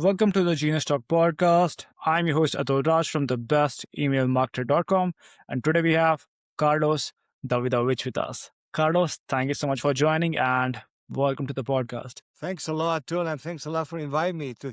Welcome to the Genius Talk podcast. I'm your host Atul Raj from the bestemailmarketer.com, and today we have Carlos Davidovich with us. Carlos, thank you so much for joining and welcome to the podcast. Thanks a lot, Atul, and thanks a lot for inviting me to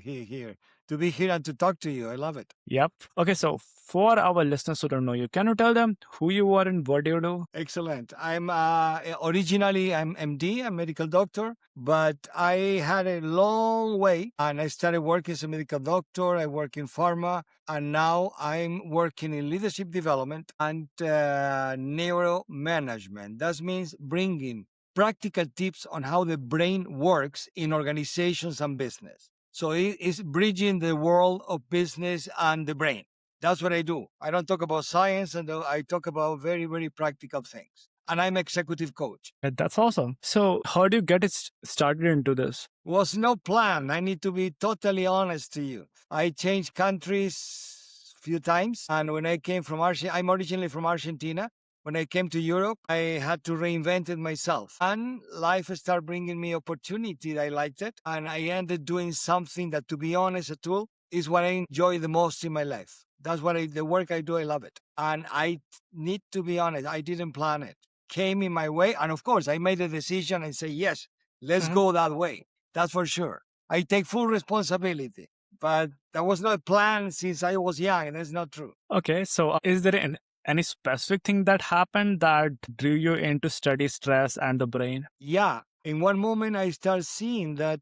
to be here and to talk to you. I love it. Yep. Okay, so for our listeners who don't know you, can you tell them who you are and what do you do? Excellent. I'm originally I'm MD, a medical doctor, but I had a long way, and I started working as a medical doctor. I work in pharma, and now I'm working in leadership development and neuro management. That means bringing practical tips on how the brain works in organizations and business. So it is bridging the world of business and the brain. That's what I do. I don't talk about science, and I talk about very, very practical things. And I'm executive coach. That's awesome. So, how do you get it started into this? Was no plan. I need to be totally honest to you. I changed countries few times, and when I came from Argentina, I'm originally from Argentina. When I came to Europe, I had to reinvent it myself. And life started bringing me opportunity. I liked it. And I ended doing something that, to be honest, Atul, is what I enjoy the most in my life. That's the work I do. I love it. And I need to be honest, I didn't plan it. Came in my way. And of course, I made a decision and say, yes, let's go that way. That's for sure. I take full responsibility. But that was not a plan since I was young. That's not true. Okay, so is there any specific thing that happened that drew you into study stress and the brain? Yeah. In one moment, I start seeing that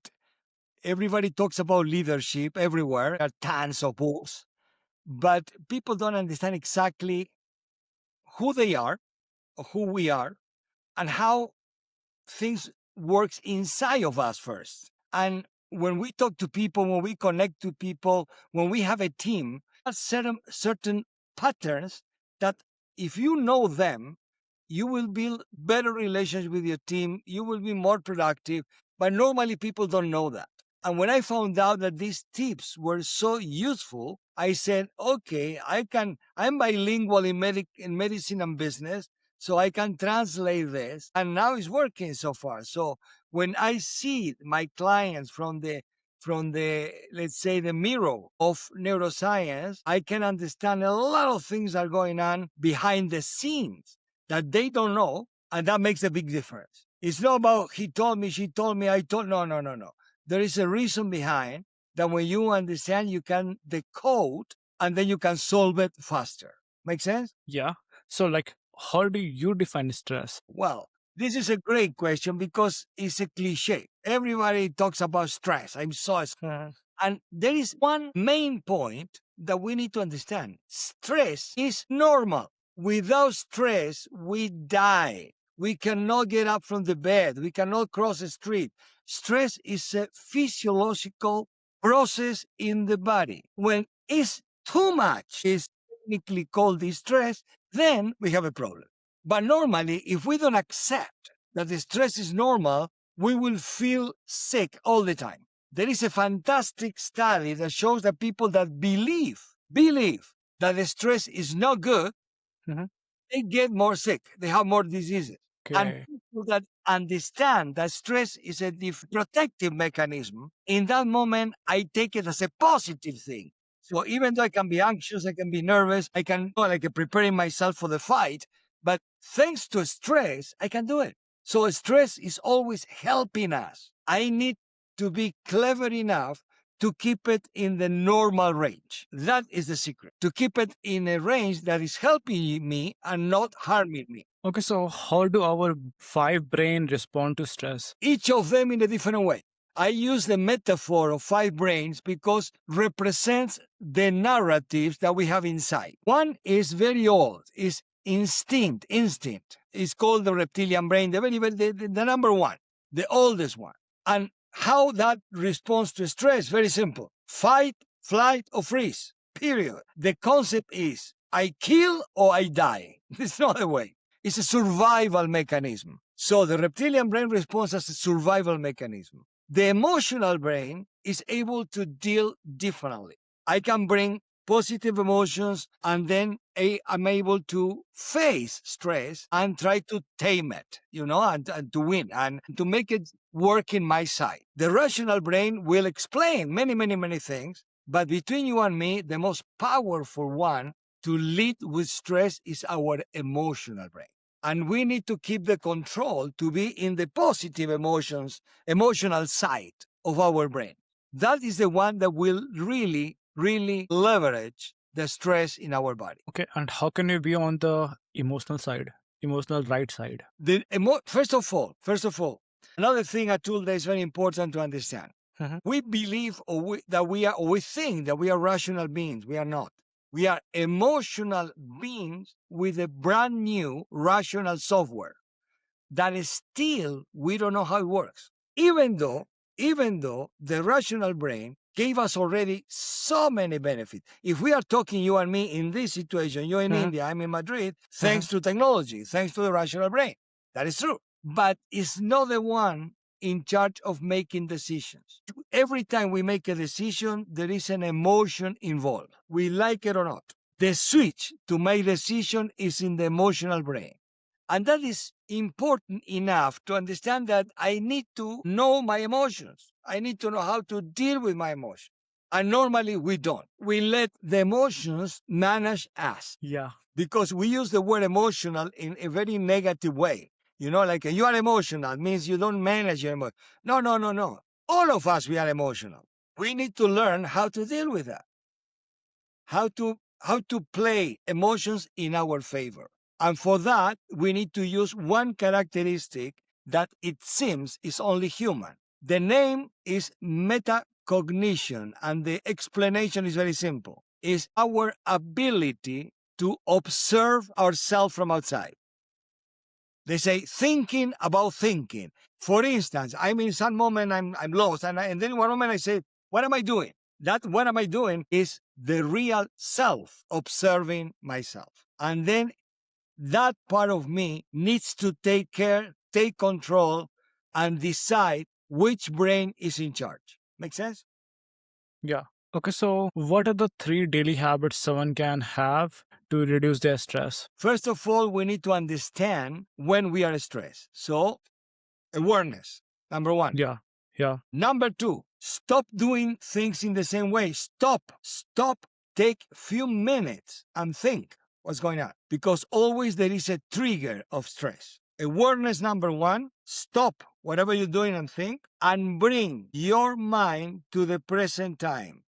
everybody talks about leadership everywhere. There are tons of books, but people don't understand exactly who they are, or who we are, and how things works inside of us first. And when we talk to people, when we connect to people, when we have a team, certain patterns that if you know them, you will build better relations with your team. You will be more productive. But normally people don't know that. And when I found out that these tips were so useful, I said, okay, I'm bilingual in medicine and business, so I can translate this. And now it's working so far. So when I see my clients from the let's say the mirror of neuroscience, I can understand a lot of things are going on behind the scenes that they don't know, and that makes a big difference. It's not about he told me, she told me, I told. No, no, no, no. There is a reason behind that. When you understand, you can decode, and then you can solve it faster. Make sense? Yeah. So, like, how do you define stress? Well, this is a great question because it's a cliche. Everybody talks about stress. I'm so stressed. And there is one main point that we need to understand. Stress is normal. Without stress, we die. We cannot get up from the bed. We cannot cross the street. Stress is a physiological process in the body. When it's too much, it's technically called distress, then we have a problem. But normally, if we don't accept that the stress is normal, we will feel sick all the time. There is a fantastic study that shows that people that believe that the stress is not good, Mhm. they get more sick. They have more diseases. And Okay. people that understand that stress is a protective mechanism, in that moment, I take it as a positive thing. So even though I can be anxious, I can be nervous, I can like preparing myself for the fight, but thanks to stress, I can do it. So stress is always helping us. I need to be clever enough to keep it in the normal range. That is the secret. To keep it in a range that is helping me and not harming me. Okay, so how do our five brain respond to stress? Each of them in a different way. I use the metaphor of five brains because represents the narratives that we have inside. One is very old, is instinct. It's called the reptilian brain, the number one, the oldest one. And how that responds to stress, very simple. Fight, flight, or freeze, period. The concept is I kill or I die. There's no other way. It's a survival mechanism. So the reptilian brain responds as a survival mechanism. The emotional brain is able to deal differently. I can bring positive emotions, and then I'm able to face stress and try to tame it, and to win and to make it work in my side. The rational brain will explain many, many, many things, but between you and me, the most powerful one to lead with stress is our emotional brain. And we need to keep the control to be in the positive emotional side of our brain. That is the one that will really, really leverage the stress in our body. Okay, and how can we be on the emotional side, emotional right side? First of all, another thing, Atul, that is very important to understand. Mhm. We believe or we think that we are rational beings. We are not. We are emotional beings with a brand new rational software that is still we don't know how it works. Even though the rational brain gave us already so many benefits. If we are talking you and me in this situation, you in Mhm. India, I'm in Madrid, thanks to technology, thanks to the rational brain. That is true. But it's not the one in charge of making decisions. Every time we make a decision, there is an emotion involved. We like it or not. The switch to make decision is in the emotional brain. And that is important enough to understand that I need to know my emotions. I need to know how to deal with my emotions. And normally we don't. We let the emotions manage us Yeah. because we use the word emotional in a very negative way. Like you are emotional means you don't manage your emotions. No, no, no, no. All of us, we are emotional. We need to learn how to deal with that, how to play emotions in our favor. And for that, we need to use one characteristic that it seems is only human. The name is metacognition, and the explanation is very simple. Is our ability to observe ourselves from outside. They say thinking about thinking. For instance, I'm in some moment I'm lost, and then one moment I say, "What am I doing?" That what am I doing is the real self observing myself, and then that part of me needs to take care, take control, and decide which brain is in charge. Make sense? Yeah. Okay, so what are the three daily habits someone can have to reduce their stress? First of all, we need to understand when we are stressed. So awareness, number one. Yeah. Yeah. Number two, stop doing things in the same way. Stop, take few minutes and think what's going on. Because always there is a trigger of stress. Awareness number one, stop whatever you're doing and think and bring your mind to the present time.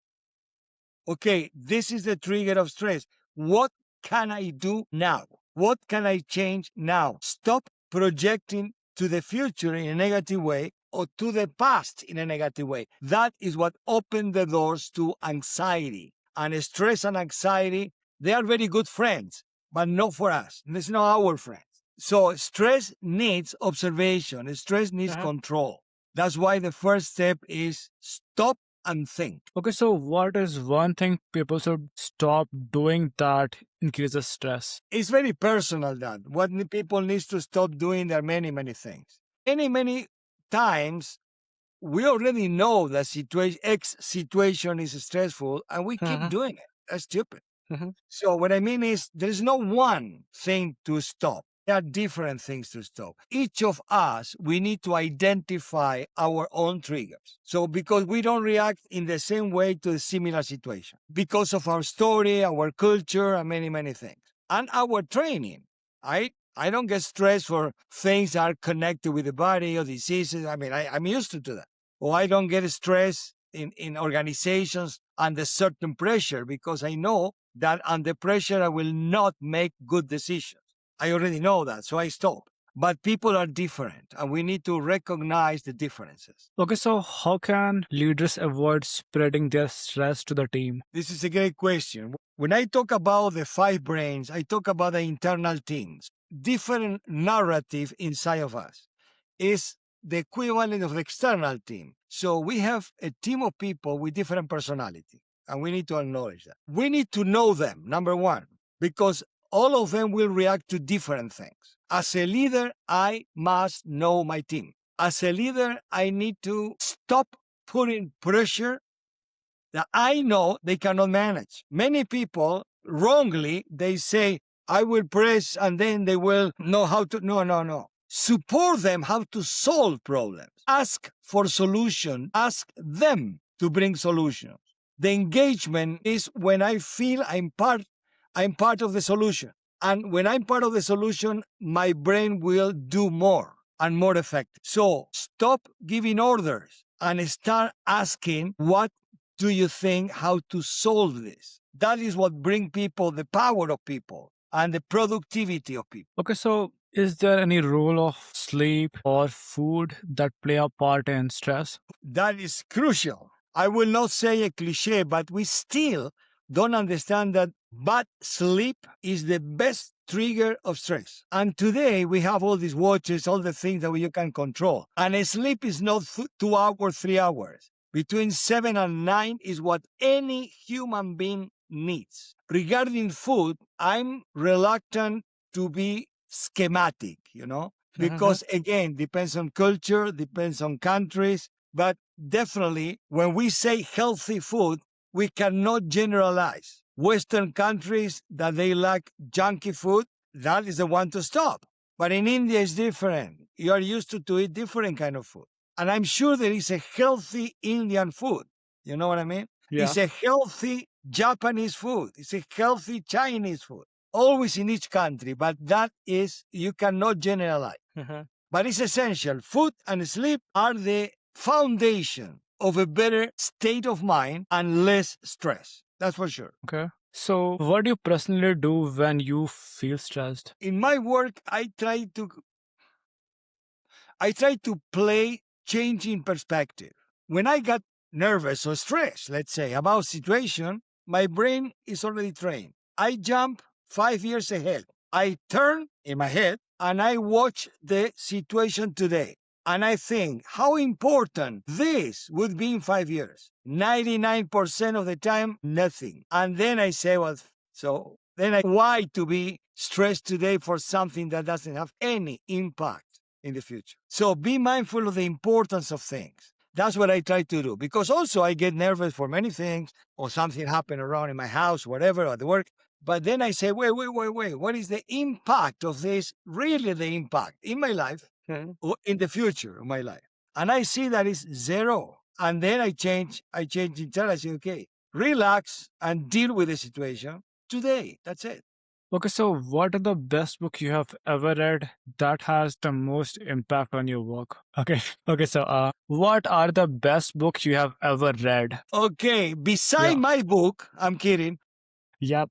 Okay, this is the trigger of stress. What can I do now? What can I change now? Stop projecting to the future in a negative way or to the past in a negative way. That is what opened the doors to anxiety. And stress and anxiety, they are very good friends, but not for us. It's not our friends. So stress needs observation, stress needs Mhm. control. That's why the first step is stop and think. Okay, so what is one thing people should stop doing that increases stress? It's very personal that what people needs to stop doing. There are many, many things. Many times we already know that X situation is stressful and we keep Mhm. doing it. That's stupid. Mhm. So what I mean is there's no one thing to stop. There are different things to stop. Each of us, we need to identify our own triggers. So because we don't react in the same way to a similar situation, because of our story, our culture, and many, many things. And our training. I don't get stressed for things that are connected with the body or diseases. I mean, I'm used to that. Or I don't get stressed in organizations under certain pressure because I know that under pressure I will not make good decisions. I already know that, so I stop. But people are different, and we need to recognize the differences. Okay, so how can leaders avoid spreading their stress to the team? This is a great question. When I talk about the five brains, I talk about the internal teams. Different narrative inside of us is the equivalent of the external team. So we have a team of people with different personality, and we need to acknowledge that. We need to know them, number one, because all of them will react to different things. As a leader, I must know my team. As a leader, I need to stop putting pressure that I know they cannot manage. Many people wrongly they say, I will press and then they will know how to. No, no, no. Support them how to solve problems. Ask for solution. Ask them to bring solutions. The engagement is when I feel I'm part of the solution. And when I'm part of the solution, my brain will do more and more effective. So stop giving orders and start asking, what do you think how to solve this? That is what brings people the power of people and the productivity of people. Okay, so is there any role of sleep or food that play a part in stress? That is crucial. I will not say a cliche, but we still don't understand that bad sleep is the best trigger of stress. And today we have all these watches, all the things that you can control. And sleep is not 2 hours, 3 hours. Between 7 and 9 is what any human being needs. Regarding food, I'm reluctant to be schematic, because again, depends on culture, depends on countries, but definitely when we say healthy food, we cannot generalize. Western countries that they like junky food, that is the one to stop. But in India it's different. You are used to eat different kind of food. And I'm sure there is a healthy Indian food. You know what I mean? Yeah. It's a healthy Japanese food. It's a healthy Chinese food. Always in each country, but that is, you cannot generalize. But it's essential. Food and sleep are the foundation of a better state of mind and less stress. That's for sure. Okay. So, what do you personally do when you feel stressed? In my work, I try to play changing perspective. When I got nervous or stressed, let's say, about situation, my brain is already trained. I jump 5 years ahead. I turn in my head and I watch the situation today. And I think how important this would be in 5 years. 99% of the time, nothing. And then I say, well, so then why to be stressed today for something that doesn't have any impact in the future? So be mindful of the importance of things. That's what I try to do, because also I get nervous for many things, or something happened around in my house, whatever, at the work. But then I say, wait, what is the impact of this? Really, the impact in my life, or in the future of my life? And I see that it's zero. And then I change entirely. I say, okay, relax and deal with the situation today. That's it. Okay, so what are the best book you have ever read that has the most impact on your work? Okay, okay, so what are the best books you have ever read? Okay, beside Yeah. my book, I'm kidding. Yep.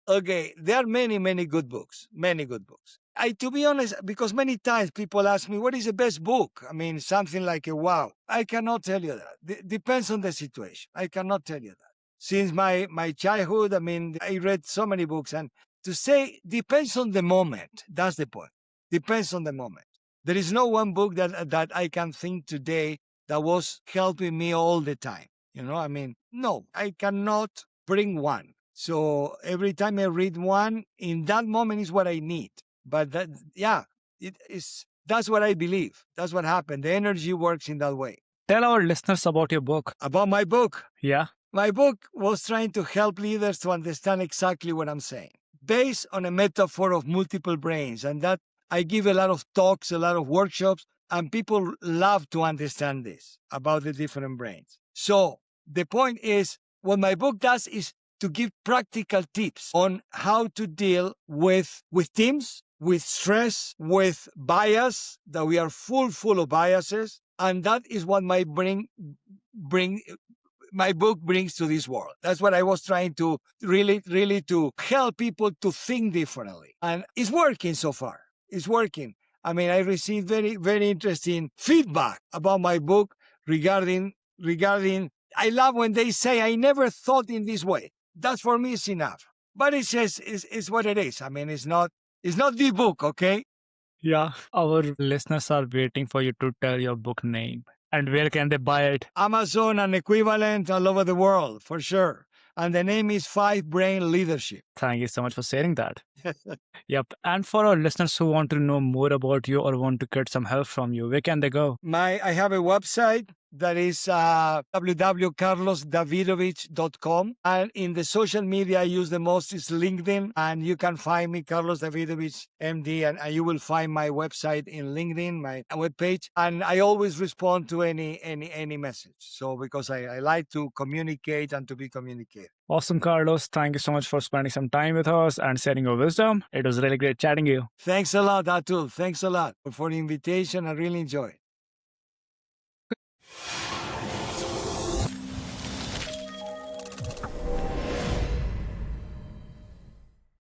Okay, there are many, many good books. Many good books. To be honest, because many times people ask me, what is the best book? I mean, something like a wow. I cannot tell you that. Depends on the situation. I cannot tell you that. Since my childhood, I mean, I read so many books, and to say depends on the moment. That's the point. Depends on the moment. There is no one book that I can think today that was helping me all the time. I mean, no, I cannot bring one. So every time I read one, in that moment is what I need. But that's what I believe. That's what happened. The energy works in that way. Tell our listeners about your book. About my book. Yeah. My book was trying to help leaders to understand exactly what I'm saying, based on a metaphor of multiple brains. And that I give a lot of talks, a lot of workshops, and people love to understand this about the different brains. So the point is, what my book does is to give practical tips on how to deal with teams, with stress, with bias, that we are full of biases. And that is what my book brings to this world. That's what I was trying to really to help people to think differently. And it's working so far. It's working. I mean, I received very, very interesting feedback about my book regarding I love when they say, I never thought in this way. That for me is enough. But it's just it's what it is. I mean, it's not the book, okay? Yeah. Our listeners are waiting for you to tell your book name. And where can they buy it? Amazon and equivalent all over the world, for sure. And the name is 5 Brain Leadership. Thank you so much for sharing that. Yep. And for our listeners who want to know more about you or want to get some help from you, where can they go? I have a website, That is www.carlosdavidovich.com. And in the social media I use the most is LinkedIn. And you can find me, Carlos Davidovich, MD, and you will find my website in LinkedIn, my webpage. And I always respond to any message. So because I like to communicate and to be communicated. Awesome, Carlos. Thank you so much for spending some time with us and sharing your wisdom. It was really great chatting you. Thanks a lot, Atul. Thanks a lot for the invitation. I really enjoy it.